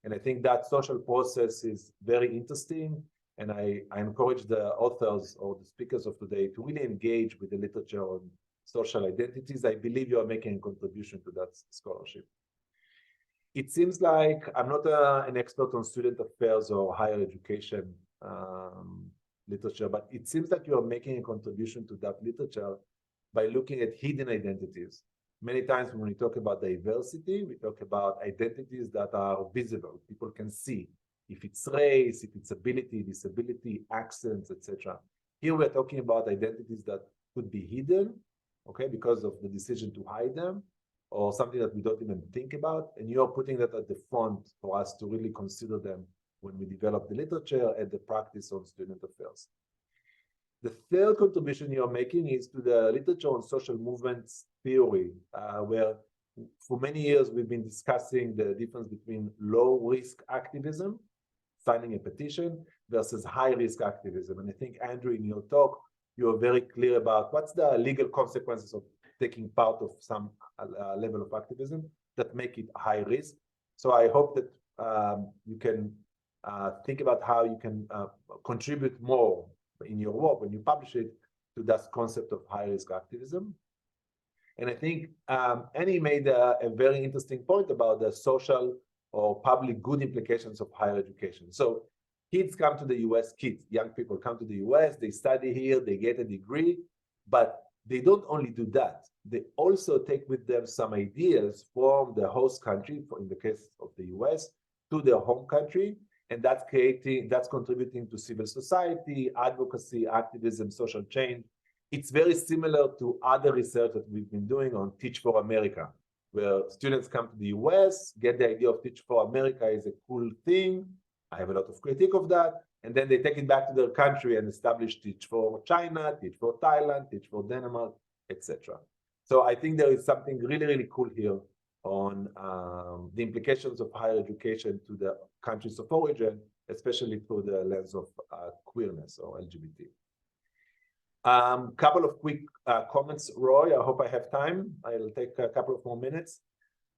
And I think that social process is very interesting. And I encourage the authors or the speakers of today to really engage with the literature on social identities. I believe you are making a contribution to that scholarship. It seems like I'm not an expert on student affairs or higher education literature, but it seems like you are making a contribution to that literature by looking at hidden identities. Many times when we talk about diversity, we talk about identities that are visible, people can see. If it's race, if it's ability, disability, accents, etc. Here we're talking about identities that could be hidden, okay, because of the decision to hide them, or something that we don't even think about, and you're putting that at the front for us to really consider them when we develop the literature and the practice on student affairs. The third contribution you're making is to the literature on social movements theory, where for many years we've been discussing the difference between low-risk activism, signing a petition, versus high-risk activism. And I think, Andrew, in your talk, you are very clear about what's the legal consequences of taking part of some level of activism that make it high risk. So I hope that you can think about how you can contribute more in your work when you publish it to that concept of high risk activism. And I think Annie made a very interesting point about the social or public good implications of higher education. So kids come to the US, young people come to the US, they study here, they get a degree, but they don't only do that. They also take with them some ideas from the host country, in the case of the US, to their home country, and that's contributing to civil society, advocacy, activism, social change. It's very similar to other research that we've been doing on Teach for America, where students come to the US, get the idea of Teach for America is a cool thing. I have a lot of critique of that. And then they take it back to their country and establish Teach for China, Teach for Thailand, Teach for Denmark, etc. So I think there is something really, really cool here on the implications of higher education to the countries of origin, especially through the lens of queerness or LGBT. Couple of quick comments, Roy. I hope I have time. I'll take a couple of more minutes.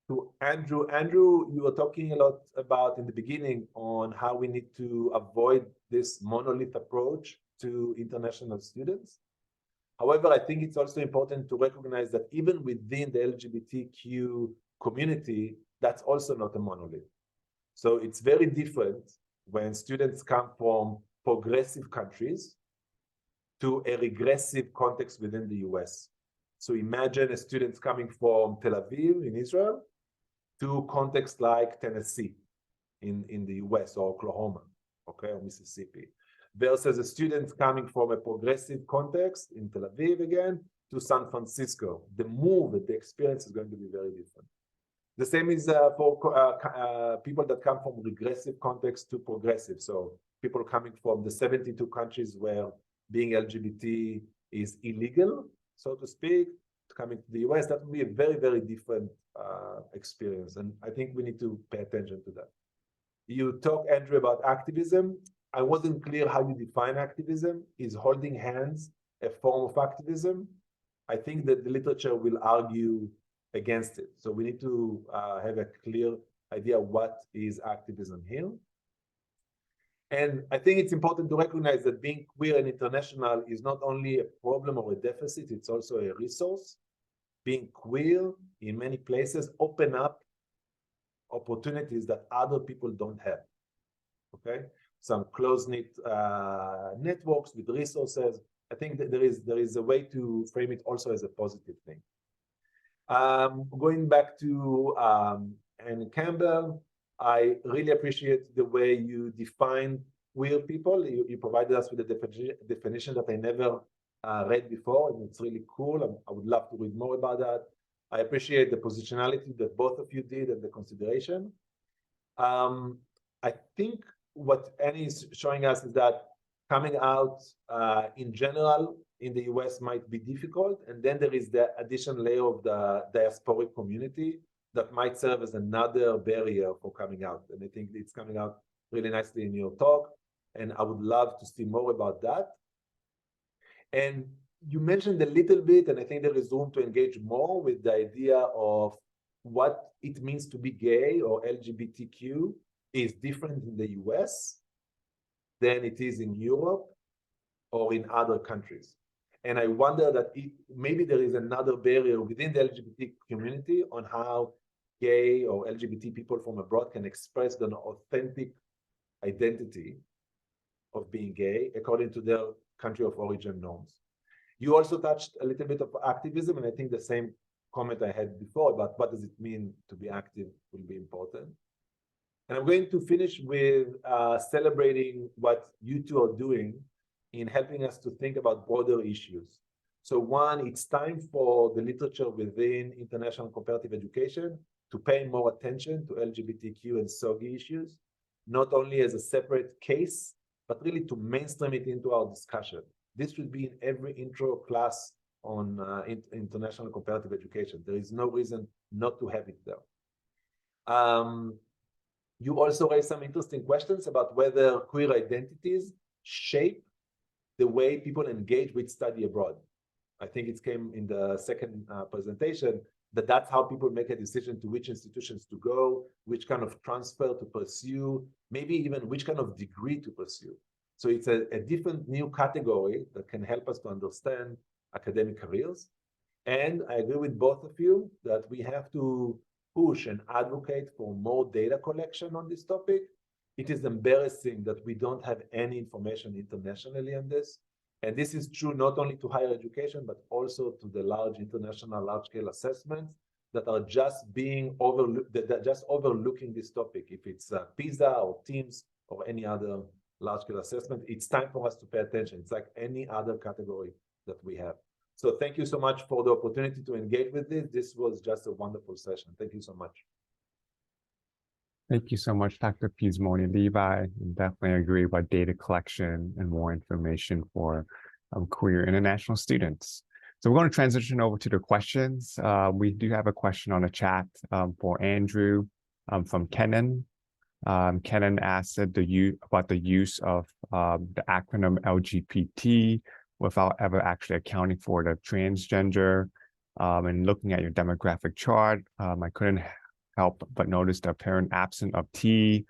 To Andrew. Andrew, you were talking a lot about in the beginning on how we need to avoid this monolith approach to international students. However, I think it's also important to recognize that even within the LGBTQ community, that's also not a monolith. So it's very different when students come from progressive countries to a regressive context within the US. So imagine a student coming from Tel Aviv in Israel to contexts like Tennessee in the US or Oklahoma, okay, or Mississippi, versus a student coming from a progressive context in Tel Aviv again to San Francisco. The move, the experience is going to be very different. The same is for people that come from regressive context to progressive. So people coming from the 72 countries where being LGBT is illegal, so to speak, coming to the US, that will be a very, very different experience. And I think we need to pay attention to that. You talk, Andrew, about activism. I wasn't clear how you define activism. Is holding hands a form of activism? I think that the literature will argue against it. So we need to have a clear idea what is activism here. And I think it's important to recognize that being queer and international is not only a problem or a deficit, it's also a resource. Being queer in many places open up opportunities that other people don't have, okay? Some close-knit networks with resources. I think that there is a way to frame it also as a positive thing. Going back to Anne Campbell, I really appreciate the way you define queer people. You provided us with a definition that I never read before, and it's really cool. I would love to read more about that. I appreciate the positionality that both of you did and the consideration. I think what Annie is showing us is that coming out in general in the US might be difficult, and then there is the additional layer of the diasporic community that might serve as another barrier for coming out. And I think it's coming out really nicely in your talk, and I would love to see more about that. And you mentioned a little bit, and I think there is room to engage more with the idea of what it means to be gay or LGBTQ is different in the US than it is in Europe or in other countries. And I wonder that maybe there is another barrier within the LGBT community on how gay or LGBT people from abroad can express an authentic identity of being gay according to their country of origin norms. You also touched a little bit of activism, and I think the same comment I had before about what does it mean to be active will be important. And I'm going to finish with celebrating what you two are doing in helping us to think about broader issues. So one, it's time for the literature within international comparative education to pay more attention to LGBTQ and SOGIE issues, not only as a separate case, but really to mainstream it into our discussion. this should be in every intro class on international comparative education. There is no reason not to have it there. You also raised some interesting questions about whether queer identities shape the way people engage with study abroad. I think it came in the second presentation that that's how people make a decision to which institutions to go, which kind of transfer to pursue, maybe even which kind of degree to pursue. So it's a different new category that can help us to understand academic careers. And I agree with both of you that we have to push and advocate for more data collection on this topic. It is embarrassing that we don't have any information internationally on this. And this is true not only to higher education, but also to the large international large-scale assessments that are just being overlooked, that just overlooking this topic. If it's PISA or TIMSS or any other large-scale assessment, it's time for us to pay attention. It's like any other category that we have. So thank you so much for the opportunity to engage with this. This was just a wonderful session. Thank you so much. Thank you so much, Dr. Pizmony-Levy. I definitely agree about data collection and more information for queer international students. So we're going to transition over to the questions. We do have a question on the chat for Andrew from Kenan. Kenan asked about the use of the acronym LGBT without ever actually accounting for the transgender. And looking at your demographic chart, I couldn't help but notice the apparent absence of T.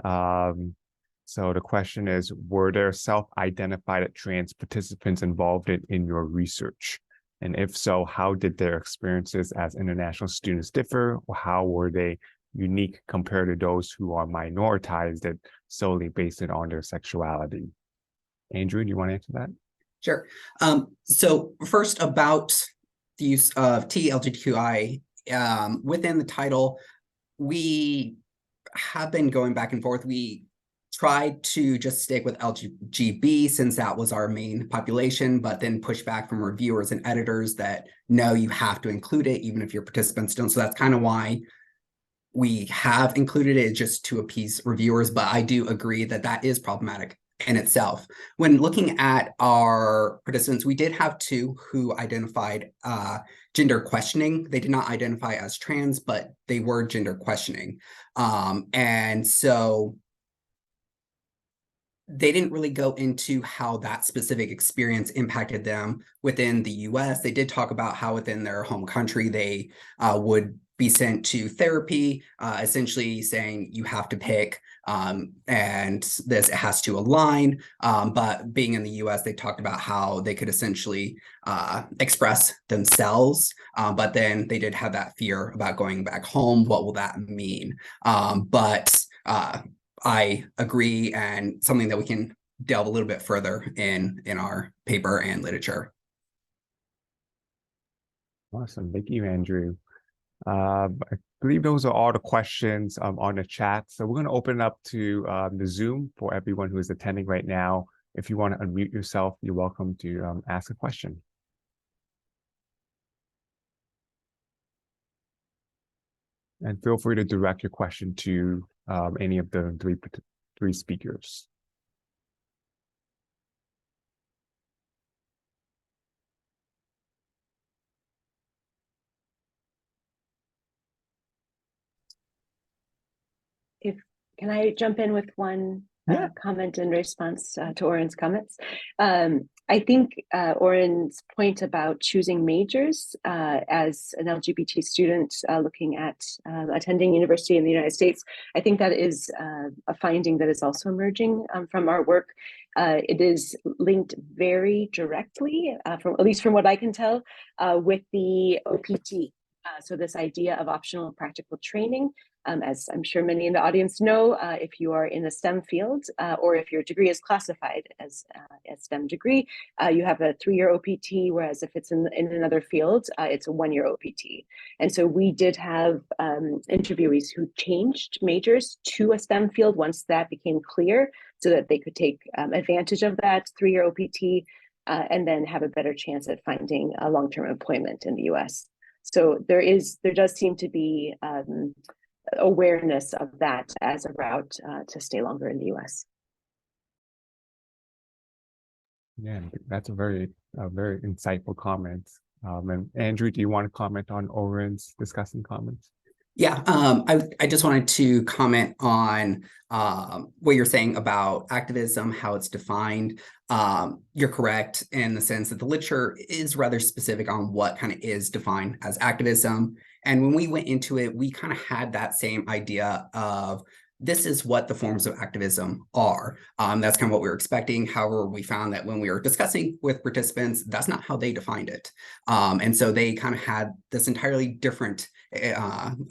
So the question is, were there self-identified trans participants involved in your research? And if so, how did their experiences as international students differ, or how were they unique compared to those who are minoritized that solely based it on their sexuality? Andrew, do you want to answer that? Sure. So first, about the use of LGBTQI within the title, we have been going back and forth. We tried to just stick with LGB since that was our main population, but then push back from reviewers and editors that no, you have to include it even if your participants don't. So that's kind of why we have included it, just to appease reviewers. But I do agree that that is problematic in itself. When looking at our participants, we did have two who identified gender questioning. They did not identify as trans, but they were gender questioning. And so they didn't really go into how that specific experience impacted them within the US. They did talk about how within their home country, they would be sent to therapy, essentially saying you have to pick and this has to align. But being in the US, they talked about how they could essentially express themselves, but then they did have that fear about going back home. What will that mean? But I agree, and something that we can delve a little bit further in our paper and literature. Awesome. Thank you, Andrew. I believe those are all the questions on the chat. So we're going to open it up to the Zoom for everyone who is attending right now. If you want to unmute yourself, you're welcome to ask a question. And feel free to direct your question to any of the three speakers. Can I jump in with one comment in response to Oren's comments? I think Oren's point about choosing majors as an LGBT student looking at attending university in the United States, I think that is a finding that is also emerging from our work. It is linked very directly, at least from what I can tell, with the OPT. So this idea of optional practical training, as I'm sure many in the audience know, if you are in a STEM field or if your degree is classified as a STEM degree, you have a 3-year OPT, whereas if it's in another field, it's a 1-year OPT. And so we did have interviewees who changed majors to a STEM field once that became clear, so that they could take advantage of that 3-year OPT and then have a better chance at finding a long-term employment in the US. So there does seem to be awareness of that as a route to stay longer in the US. Yeah, that's a very insightful comment. And Andrew, do you want to comment on Oren's discussing comments? Yeah, I just wanted to comment on what you're saying about activism, how it's defined. You're correct in the sense that the literature is rather specific on what kind of is defined as activism. And when we went into it, we kind of had that same idea of this is what the forms of activism are. That's kind of what we were expecting. However, we found that when we were discussing with participants, that's not how they defined it. And so they kind of had this entirely different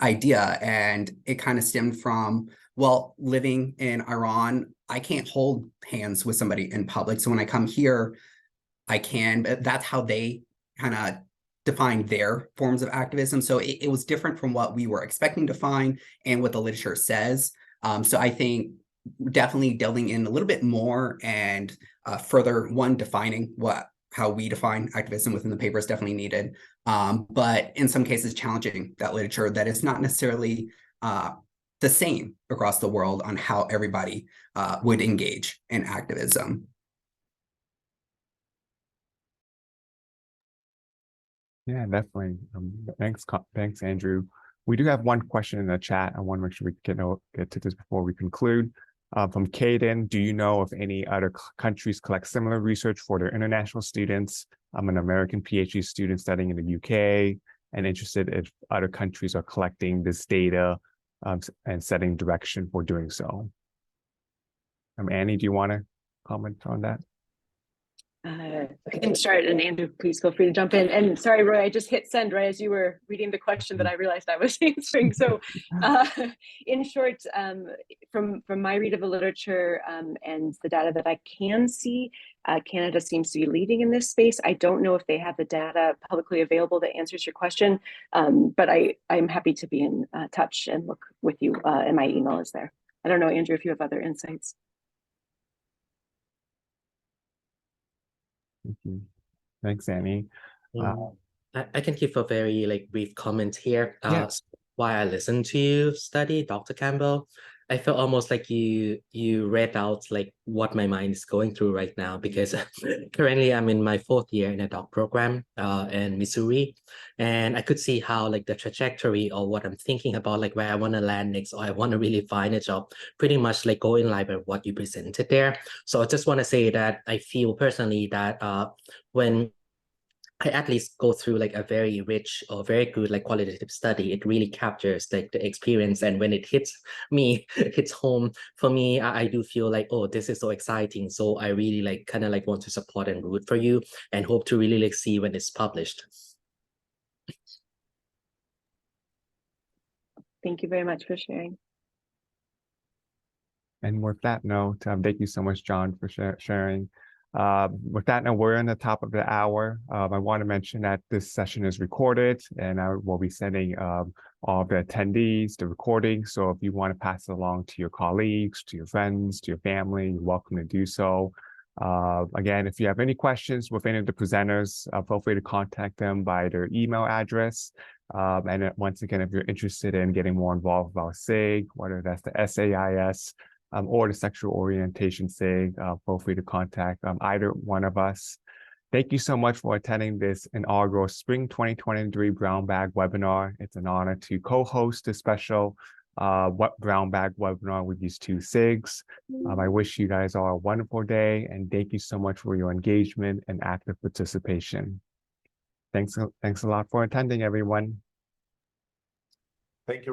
idea, and it kind of stemmed from, well, living in Iran, I can't hold hands with somebody in public. So when I come here, I can, but that's how they kind of define their forms of activism. So it was different from what we were expecting to find and what the literature says. So I think definitely delving in a little bit more and further, defining how we define activism within the paper is definitely needed. But in some cases, challenging that literature that is not necessarily the same across the world on how everybody would engage in activism. Yeah, definitely. Thanks, Andrew. We do have one question in the chat. I want to make sure we get to this before we conclude. From Caden, do you know if any other countries collect similar research for their international students? I'm an American PhD student studying in the UK and interested if other countries are collecting this data and setting direction for doing so. Annie, do you want to comment on that? I can start, and Andrew, please feel free to jump in. And sorry, Roy, I just hit send right as you were reading the question that I realized I was answering. So in short, from my read of the literature and the data that I can see, Canada seems to be leading in this space. I don't know if they have the data publicly available that answers your question, but I'm happy to be in touch and look with you, and my email is there. I don't know, Andrew, if you have other insights. Thank you. Thanks, Annie. I can give a very brief comment here. Yes. While I listened to you study, Dr. Campbell, I felt almost like you read out what my mind is going through right now, because currently I'm in my 4th year in a doc program in Missouri, and I could see how the trajectory or what I'm thinking about, where I want to land next, or I want to really find a job, pretty much go in line with what you presented there. So I just want to say that I feel personally that when I at least go through a very rich or very good qualitative study, it really captures the experience. And when it hits me, hits home for me, I do feel oh, this is so exciting. So I really kind of want to support and root for you, and hope to really see when it's published. Thank you very much for sharing. And with that note, thank you so much, John, for sharing. With that note, we're in the top of the hour. I want to mention that this session is recorded, and I will be sending all the attendees the recording. So if you want to pass it along to your colleagues, to your friends, to your family, you're welcome to do so. Again, if you have any questions with any of the presenters, feel free to contact them by their email address. And once again, if you're interested in getting more involved with our SIG, whether that's the SAIS, or the sexual orientation SIG, feel free to contact either one of us. Thank you so much for attending this inaugural Spring 2023 Brown Bag webinar. It's an honor to co-host this special Brown Bag webinar with these two SIGs. I wish you guys all a wonderful day, and thank you so much for your engagement and active participation. Thanks a lot for attending, everyone. Thank you.